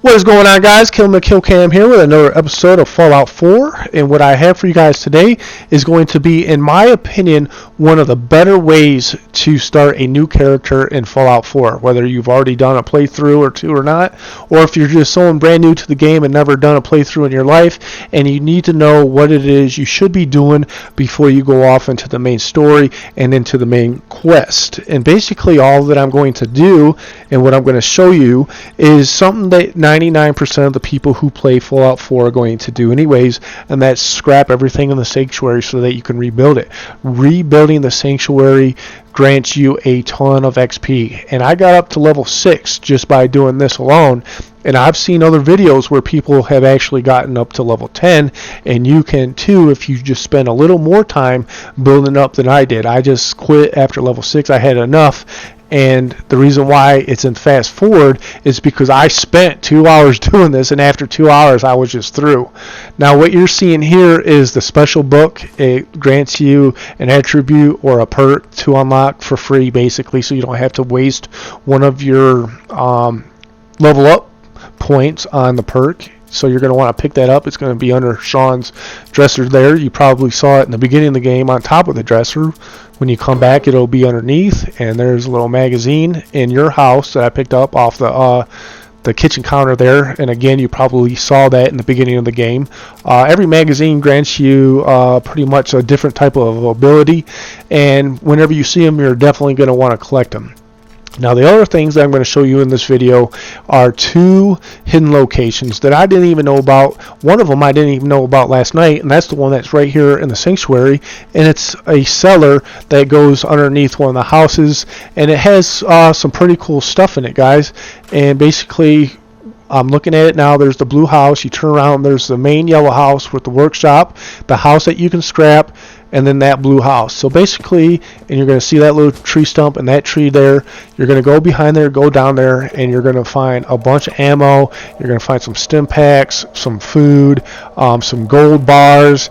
What is going on, guys? KillCam here with another episode of Fallout 4, and what I have for you guys today is going to be, in my opinion, one of the better ways to start a new character in Fallout 4, whether you've already done a playthrough or two or not, or if you're just someone brand new to the game and never done a playthrough in your life, and you need to know what it is you should be doing before you go off into the main story and into the main quest. And basically all that I'm going to do and what I'm going to show you is something that 99% of the people who play Fallout 4 are going to do anyways, and that's scrap everything in the sanctuary so that you can rebuild it. Rebuilding the sanctuary grants you a ton of XP, and I got up to level 6 just by doing this alone, and I've seen other videos where people have actually gotten up to level 10, and you can too if you just spend a little more time building up than I did. I just quit after level 6. I had enough. And the reason why it's in fast forward is because I spent 2 hours doing this, and after 2 hours I was just through. Now what you're seeing here is the special book. It grants you an attribute or a perk to unlock for free, basically, so you don't have to waste one of your level up points on the perk. So you're going to want to pick that up. It's going to be under Sean's dresser there. You probably saw it in the beginning of the game on top of the dresser. When you come back, it'll be underneath, and there's a little magazine in your house that I picked up off the kitchen counter there. And again, you probably saw that in the beginning of the game. Every magazine grants you pretty much a different type of ability, and whenever you see them, you're definitely going to want to collect them. Now the other things that I'm going to show you in this video are two hidden locations that I didn't even know about. One of them I didn't even know about last night, and that's the one that's right here in the sanctuary, and it's a cellar that goes underneath one of the houses, and it has some pretty cool stuff in it, guys. And basically, I'm looking at it now. There's the blue house. You turn around, there's the main yellow house with the workshop, the house that you can scrap, and then that blue house. So basically, and you're going to see that little tree stump and that tree there. You're going to go behind there, go down there, and you're going to find a bunch of ammo. You're going to find some stim packs, some food, some gold bars,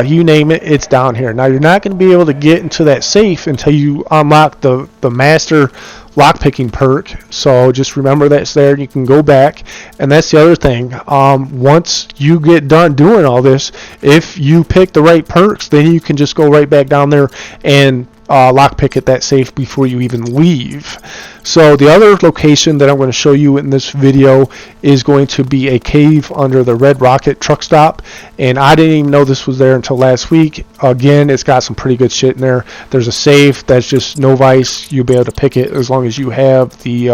you name it, it's down here. Now you're not going to be able to get into that safe until you unlock the master lockpicking perk, so just remember that's there. You can go back, and that's the other thing. Once you get done doing all this, if you pick the right perks, then you can just go right back down there and lockpick at that safe before you even leave. So the other location that I'm going to show you in this video is going to be a cave under the redrocket truck stop, and I didn't even know this was there until last week. Again, it's got some pretty good shit in there. There's a safe that's just no vice. You'll be able to pick it as long as you have the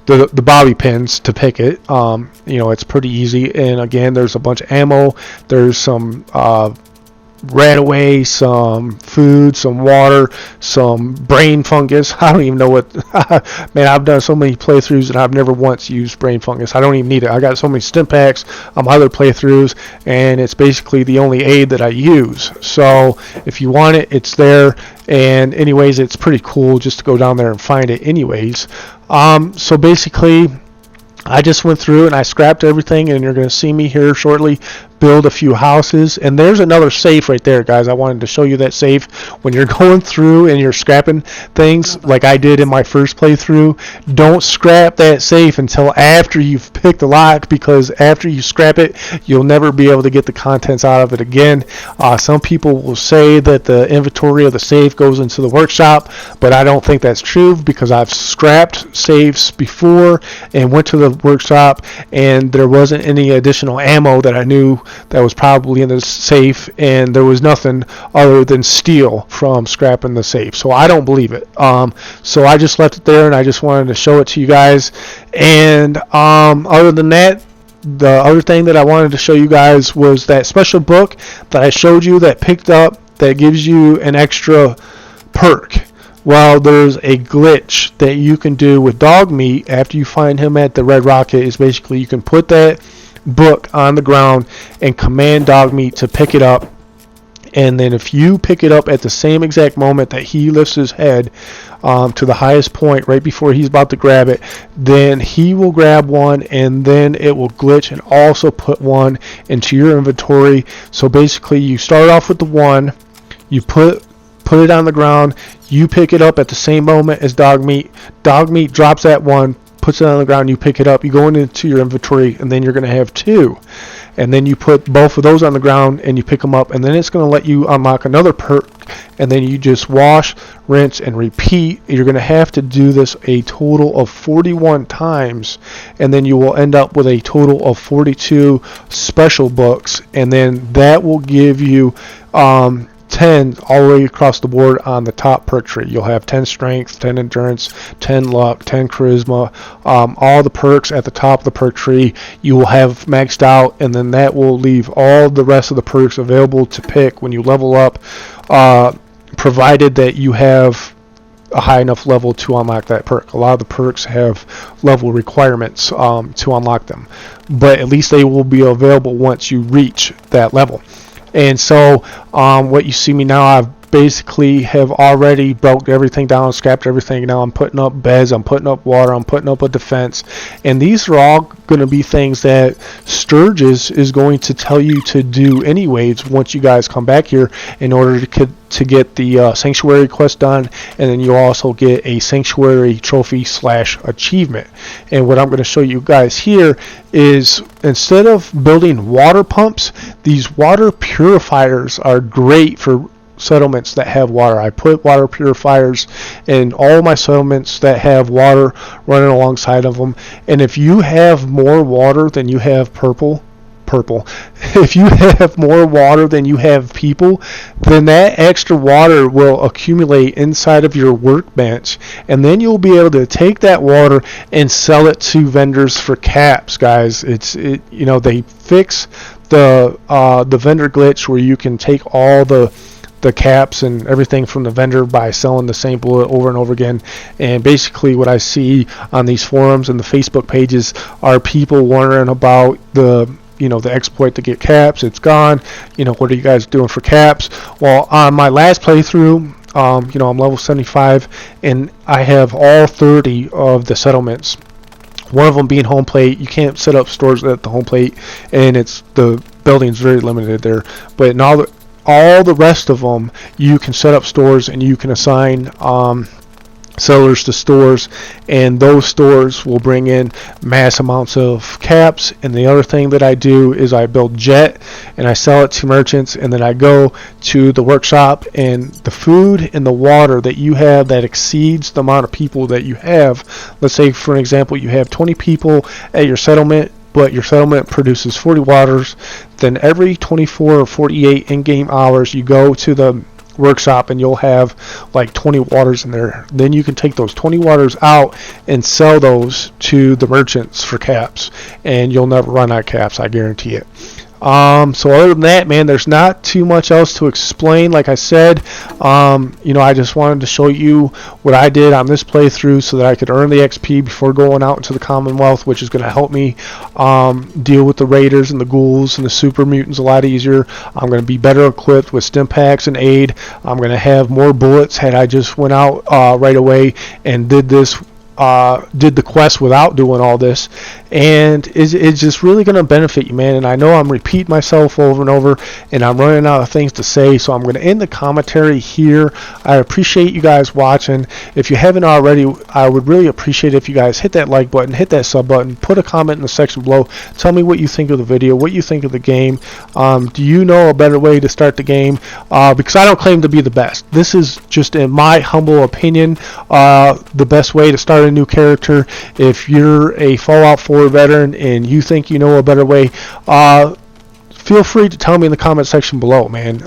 bobby pins to pick it. You know, it's pretty easy. And again, there's a bunch of ammo. There's some ran away, some food, some water, some brain fungus. I don't even know what man, I've done so many playthroughs and I've never once used brain fungus. I don't even need it. I got so many stim packs on my other playthroughs, and it's basically the only aid that I use. So if you want it, it's there. And anyways, it's pretty cool just to go down there and find it anyways. So basically, I just went through and I scrapped everything, and you're going to see me here shortly build a few houses. And there's another safe right there, guys. I wanted to show you that safe. When you're going through and you're scrapping things like I did in my first playthrough, don't scrap that safe until after you've picked the lock, because after you scrap it, you'll never be able to get the contents out of it again. Some people will say that the inventory of the safe goes into the workshop, but I don't think that's true, because I've scrapped safes before and went to the workshop, and there wasn't any additional ammo that I knew that was probably in the safe, and there was nothing other than steel from scrapping the safe. So I don't believe it. So I just left it there, and I just wanted to show it to you guys. And other than that, the other thing that I wanted to show you guys was that special book that I showed you that picked up that gives you an extra perk. Well, there's a glitch that you can do with dog meat after you find him at the redrocket. Is basically you can put that book on the ground and command dog meat to pick it up, and then if you pick it up at the same exact moment that he lifts his head to the highest point right before he's about to grab it, then he will grab one, and then it will glitch and also put one into your inventory. So basically you start off with the one, you put it on the ground, you pick it up at the same moment as dog meat drops that one, puts it on the ground, you pick it up, you go into your inventory, and then you're going to have 2. And then you put both of those on the ground and you pick them up, and then it's going to let you unlock another perk, and then you just wash, rinse, and repeat. You're going to have to do this a total of 41 times, and then you will end up with a total of 42 special books, and then that will give you 10 all the way across the board on the top perk tree. You'll have 10 strength, 10 endurance, 10 luck, 10 charisma, all the perks at the top of the perk tree you will have maxed out, and then that will leave all the rest of the perks available to pick when you level up, provided that you have a high enough level to unlock that perk. A lot of the perks have level requirements to unlock them, but at least they will be available once you reach that level. And so what you see me now, I've basically have already broke everything down, scrapped everything. Now I'm putting up beds, I'm putting up water, I'm putting up a defense, and these are all going to be things that Sturgis is going to tell you to do anyways once you guys come back here in order to get the sanctuary quest done, and then you also get a sanctuary trophy / achievement. And what I'm going to show you guys here is, instead of building water pumps, these water purifiers are great for settlements that have water. I put water purifiers in all my settlements that have water running alongside of them, and if you have more water than you have if you have more water than you have people, then that extra water will accumulate inside of your workbench, and then you'll be able to take that water and sell it to vendors for caps, guys. They fix the vendor glitch where you can take all the caps and everything from the vendor by selling the same bullet over and over again. And basically what I see on these forums and the Facebook pages are people wondering about the exploit to get caps. It's gone. What are you guys doing for caps? Well, on my last playthrough, I'm level 75, and I have all 30 of the settlements. One of them being home plate. You can't set up stores at the home plate, and the building's very limited there. But in all the rest of them, you can set up stores, and you can assign sellers to stores, and those stores will bring in mass amounts of caps. And the other thing that I do is I build jet and I sell it to merchants, and then I go to the workshop, and the food and the water that you have that exceeds the amount of people that you have. Let's say, for an example, you have 20 people at your settlement, but your settlement produces 40 waters. Then every 24 or 48 in-game hours you go to the workshop and you'll have like 20 waters in there. Then you can take those 20 waters out and sell those to the merchants for caps, and you'll never run out of caps, I guarantee it. So other than that, man, there's not too much else to explain. Like I said, I just wanted to show you what I did on this playthrough so that I could earn the XP before going out into the Commonwealth, which is going to help me deal with the raiders and the ghouls and the super mutants a lot easier. I'm going to be better equipped with stim packs and aid. I'm going to have more bullets had I just went out right away and did the quest without doing all this, and it's just really going to benefit you, man. And I know I'm repeating myself over and over, and I'm running out of things to say, so I'm going to end the commentary here. I appreciate you guys watching. If you haven't already, I would really appreciate if you guys hit that like button, hit that sub button, put a comment in the section below. Tell me what you think of the video, what you think of the game. Do you know a better way to start the game? Because I don't claim to be the best. This is just, in my humble opinion, the best way to start a new character. If you're a Fallout 4 veteran and you think you know a better way, feel free to tell me in the comment section below, man.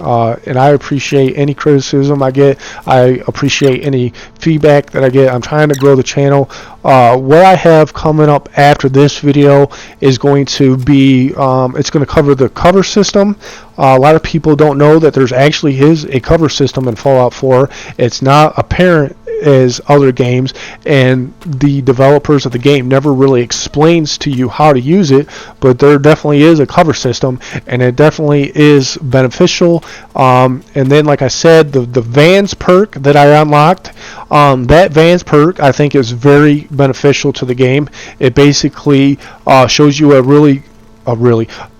And I appreciate any criticism I get. I appreciate any feedback that I get. I'm trying to grow the channel. What I have coming up after this video is going to be, it's going to cover the cover system. A lot of people don't know that there's actually a cover system in Fallout 4. It's not apparent as other games, and the developers of the game never really explains to you how to use it, but there definitely is a cover system, and it definitely is beneficial. And then, like I said, the Vans perk that I unlocked, that Vans perk I think is very beneficial to the game. It basically shows you a really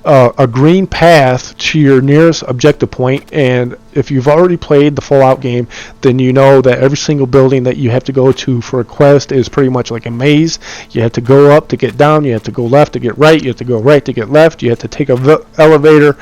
a green path to your nearest objective point. And if you've already played the Fallout game, then you know that every single building that you have to go to for a quest is pretty much like a maze. You have to go up to get down, you have to go left to get right, you have to go right to get left, you have to take a elevator,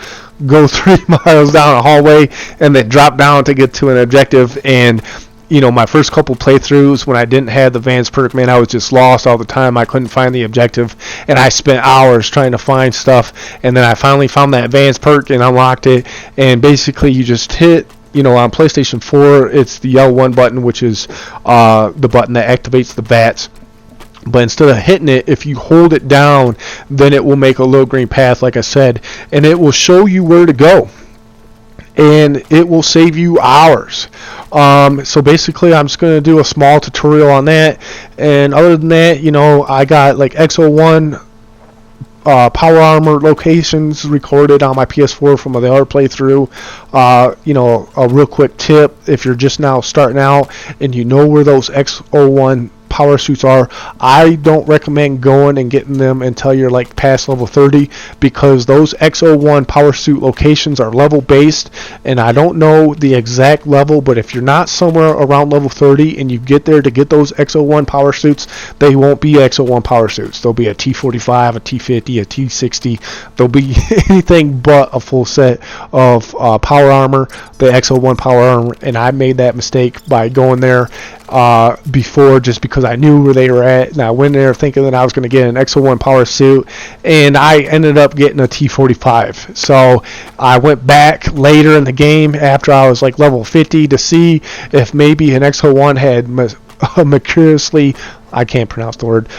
go 3 miles down a hallway, and then drop down to get to an objective. And you know, my first couple playthroughs when I didn't have the Vance perk, man, I was just lost all the time. I couldn't find the objective, and I spent hours trying to find stuff. And then I finally found that Vance perk and unlocked it. And basically, you just hit, you know, on PlayStation 4, it's the L1 button, which is the button that activates the bats. But instead of hitting it, if you hold it down, then it will make a little green path, like I said, and it will show you where to go. And it will save you hours. So basically, I'm just going to do a small tutorial on that. And other than that, you know, I got like X01 power armor locations recorded on my PS4 from the other playthrough. You know, a real quick tip, if you're just now starting out and you know where those X01 power suits are, I don't recommend going and getting them until you're like past level 30, because those X01 power suit locations are level based, and I don't know the exact level, but if you're not somewhere around level 30 and you get there to get those X01 power suits, they won't be X01 power suits. They'll be a T45, a T50, a T60. They'll be anything but a full set of power armor, the X01 power armor. And I made that mistake by going there before, just because I knew where they were at, and I went there thinking that I was going to get an X01 power suit, and I ended up getting a T45. So I went back later in the game after I was like level 50 to see if maybe an X01 had miraculously, I can't pronounce the word,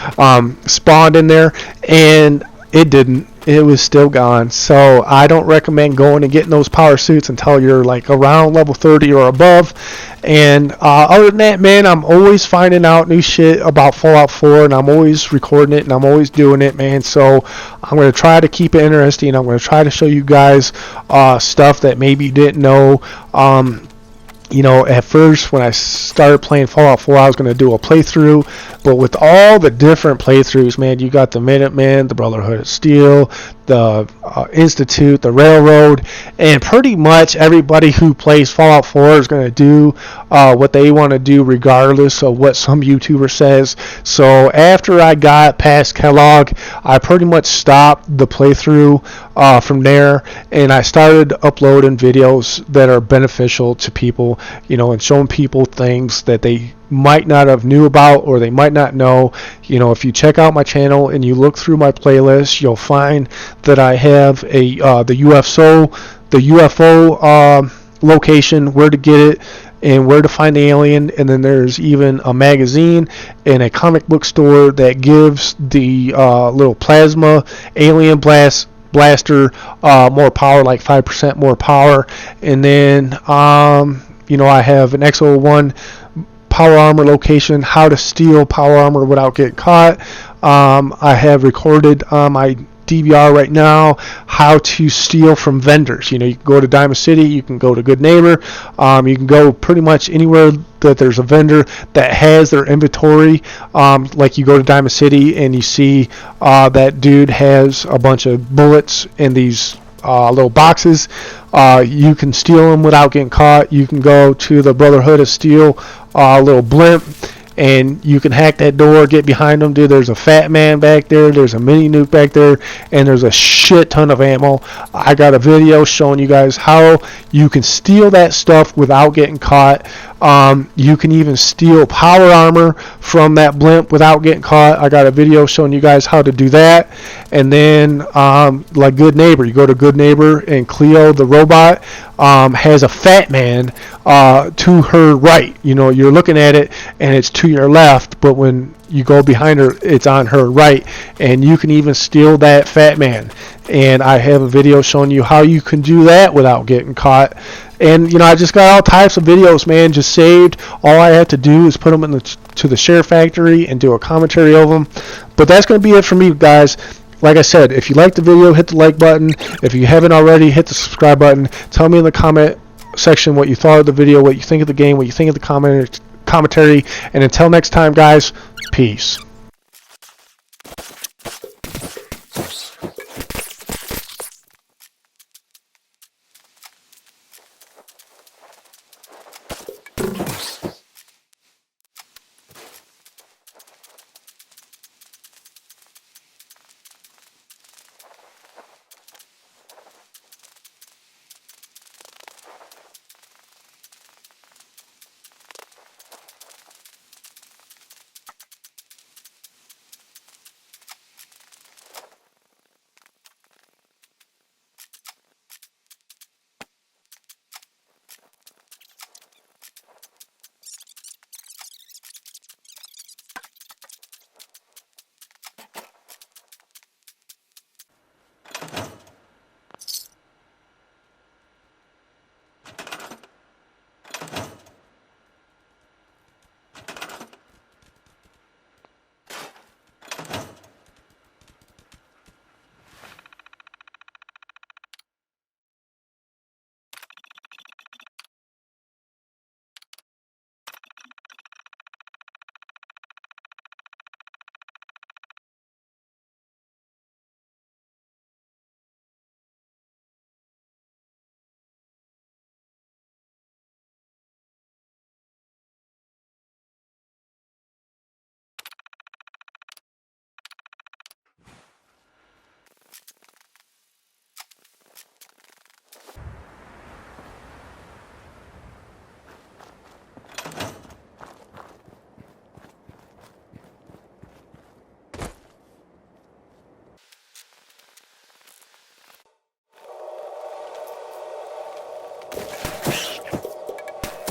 spawned in there, and it didn't. It was still gone. So I don't recommend going and getting those power suits until you're like around level 30 or above. And other than that, man, I'm always finding out new shit about Fallout 4, and I'm always recording it, and I'm always doing it, man. So I'm going to try to keep it interesting. I'm going to try to show you guys stuff that maybe you didn't know. You know, at first when I started playing Fallout 4, I was going to do a playthrough, but with all the different playthroughs, man, you got the Minutemen, the Brotherhood of Steel, the Institute, the Railroad, and pretty much everybody who plays Fallout 4 is going to do what they want to do regardless of what some YouTuber says. So after I got past Kellogg, I pretty much stopped the playthrough from there, and I started uploading videos that are beneficial to people, you know, and showing people things that they might not have knew about or they might not know. You know, if you check out my channel and you look through my playlist, you'll find that I have the UFO location, where to get it, and where to find the alien. And then there's even a magazine and a comic book store that gives the little plasma alien blaster more power, like 5% more power. And then you know, I have an X01 power armor location, how to steal power armor without getting caught. I have recorded on my DVR right now how to steal from vendors. You know, you can go to Diamond City, you can go to Good Neighbor, you can go pretty much anywhere that there's a vendor that has their inventory. Like you go to Diamond City and you see that dude has a bunch of bullets in these little boxes. You can steal them without getting caught. You can go to the Brotherhood of Steel little blimp, and you can hack that door, get behind them, dude. There's a fat man back there, there's a mini nuke back there, and there's a shit ton of ammo. I got a video showing you guys how you can steal that stuff without getting caught. You can even steal power armor from that blimp without getting caught. I got a video showing you guys how to do that. And then like Good Neighbor, you go to Good Neighbor, and Cleo the robot has a fat man to her right. You know, you're looking at it and it's to your left, but when you go behind her, it's on her right, and you can even steal that fat man. And I have a video showing you how you can do that without getting caught. And you know, I just got all types of videos, man, just saved. All I have to do is put them to the SHAREfactory and do a commentary of them. But that's going to be it for me, guys. Like I said, if you liked the video, hit the like button. If you haven't already, hit the subscribe button. Tell me in the comment section what you thought of the video, what you think of the game, what you think of the commentary. And until next time, guys, peace.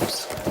Oops.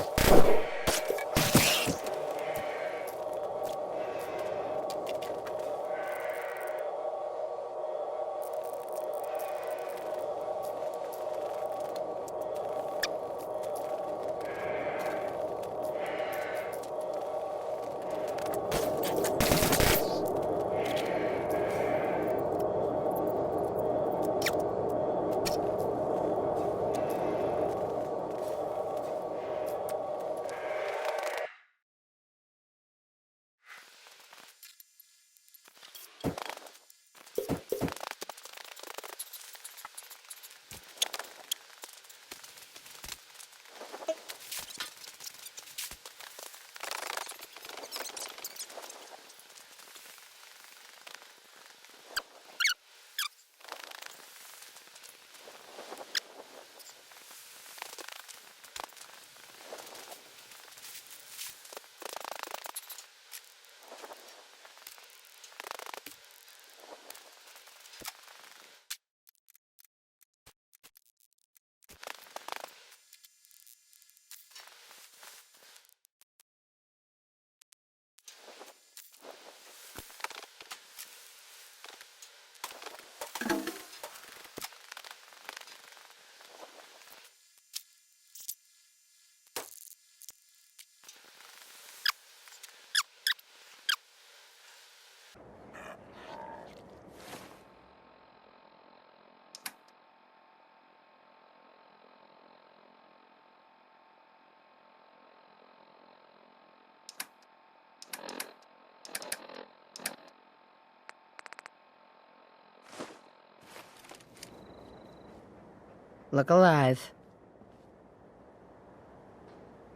Look alive.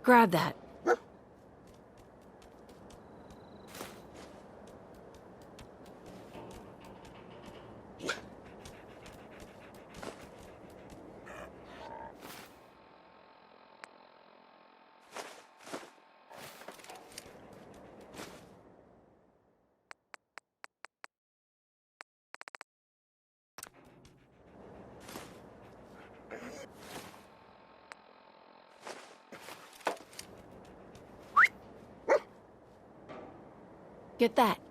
Grab that. Get that.